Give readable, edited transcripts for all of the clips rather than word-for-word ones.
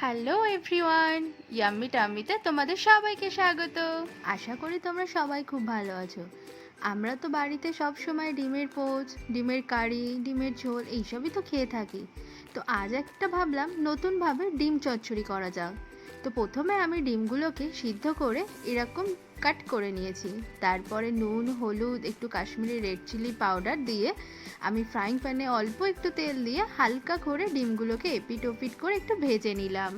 Hello everyone, yummy টাম্মিতে তোমাদের সবাইকে স্বাগত। আশা করি তোমরা সবাই খুব ভালো আছো। আমরা তো বাড়িতে সব সময় ডিমের পোচ, ডিমের কারি, ডিমের ঝোল এইসবই তো খেয়ে থাকি। তো আজ একটা ভাবলাম নতুনভাবে ডিম চচ্চড়ি করা যাক। তো প্রথমে আমি ডিমগুলোকে সিদ্ধ করে এরকম কাট করে নিয়েছি। তারপরে নুন, হলুদ, একটু কাশ্মীরি রেড চিলি পাউডার দিয়ে আমি ফ্রাইং প্যানে অল্প একটু তেল দিয়ে হালকা করে ডিমগুলোকে এপিট ওপিট করে একটু ভেজে নিলাম।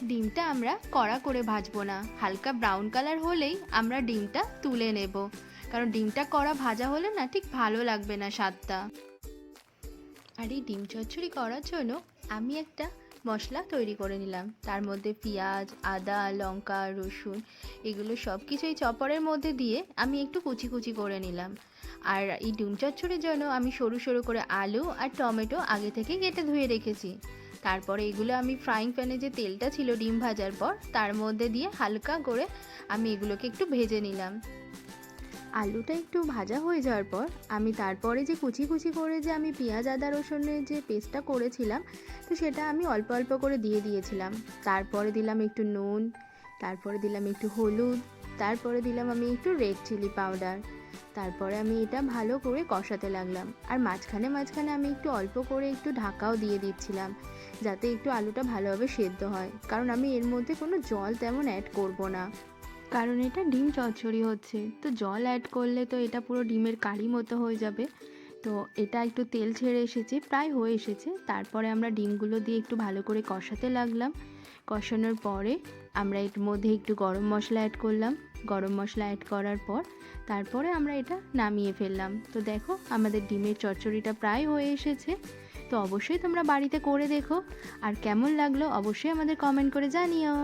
ডিমটা আমরা কড়া করে ভাজবো না, হালকা ব্রাউন কালার হলেই আমরা ডিমটা তুলে নেব, কারণ ডিমটা কড়া ভাজা হলে না ঠিক ভালো লাগবে না স্বাদটা। আর এই ডিম চচ্চড়ি করার জন্য আমি একটা মশলা তৈরি করে নিলাম। তার মধ্যে পেঁয়াজ, আদা, লঙ্কা, রসুন এগুলো সব কিছুই চপারের মধ্যে দিয়ে আমি একটু কুচি কুচি করে নিলাম। আর এই ডিম চচ্চড়ির জন্য আমি সরু সরু করে আলু আর টমেটো আগে থেকে কেটে ধুয়ে রেখেছি। তারপরে এগুলো আমি ফ্রাইং প্যানে যে তেলটা ছিল ডিম ভাজার পর তার মধ্যে দিয়ে হালকা করে আমি এগুলোকে একটু ভেজে নিলাম। আলুটা একটু ভাজা হয়ে যাওয়ার পর আমি তারপরে যে কুচি কুচি করে যে আমি পেঁয়াজ, আদা, রসুনের যে পেস্টটা করেছিলাম তো সেটা আমি অল্প অল্প করে দিয়ে দিয়েছিলাম। তারপরে দিলাম একটু নুন, তারপরে দিলাম একটু হলুদ, তারপরে দিলাম আমি একটু রেড চিলি পাউডার। তারপরে আমি এটা ভালো করে কষাতে লাগলাম। আর মাঝখানে মাঝখানে আমি একটু অল্প করে একটু ঢাকাও দিয়ে দিচ্ছিলাম, যাতে একটু আলুটা ভালোভাবে সেদ্ধ হয়, কারণ আমি এর মধ্যে কোনো জল তেমন অ্যাড করব না, কারণ এটা ডিম চচ্চড়ি হচ্ছে। তো জল অ্যাড করলে তো এটা পুরো ডিমের কারি মতো হয়ে যাবে। তো এটা একটু তেল ছেড়ে এসেছে, প্রায় হয়ে এসেছে। তারপরে আমরা ডিমগুলো দিয়ে একটু ভালো করে কষাতে লাগলাম। কষানোর পরে আমরা এর মধ্যে একটু গরম মশলা অ্যাড করলাম। গরম মশলা অ্যাড করার পর তারপরে আমরা এটা নামিয়ে ফেললাম। তো দেখো আমাদের ডিমের চচ্চড়িটা প্রায় হয়ে এসেছে। তো অবশ্যই তোমরা বাড়িতে করে দেখো, আর কেমন লাগলো অবশ্যই আমাদের কমেন্ট করে জানিও।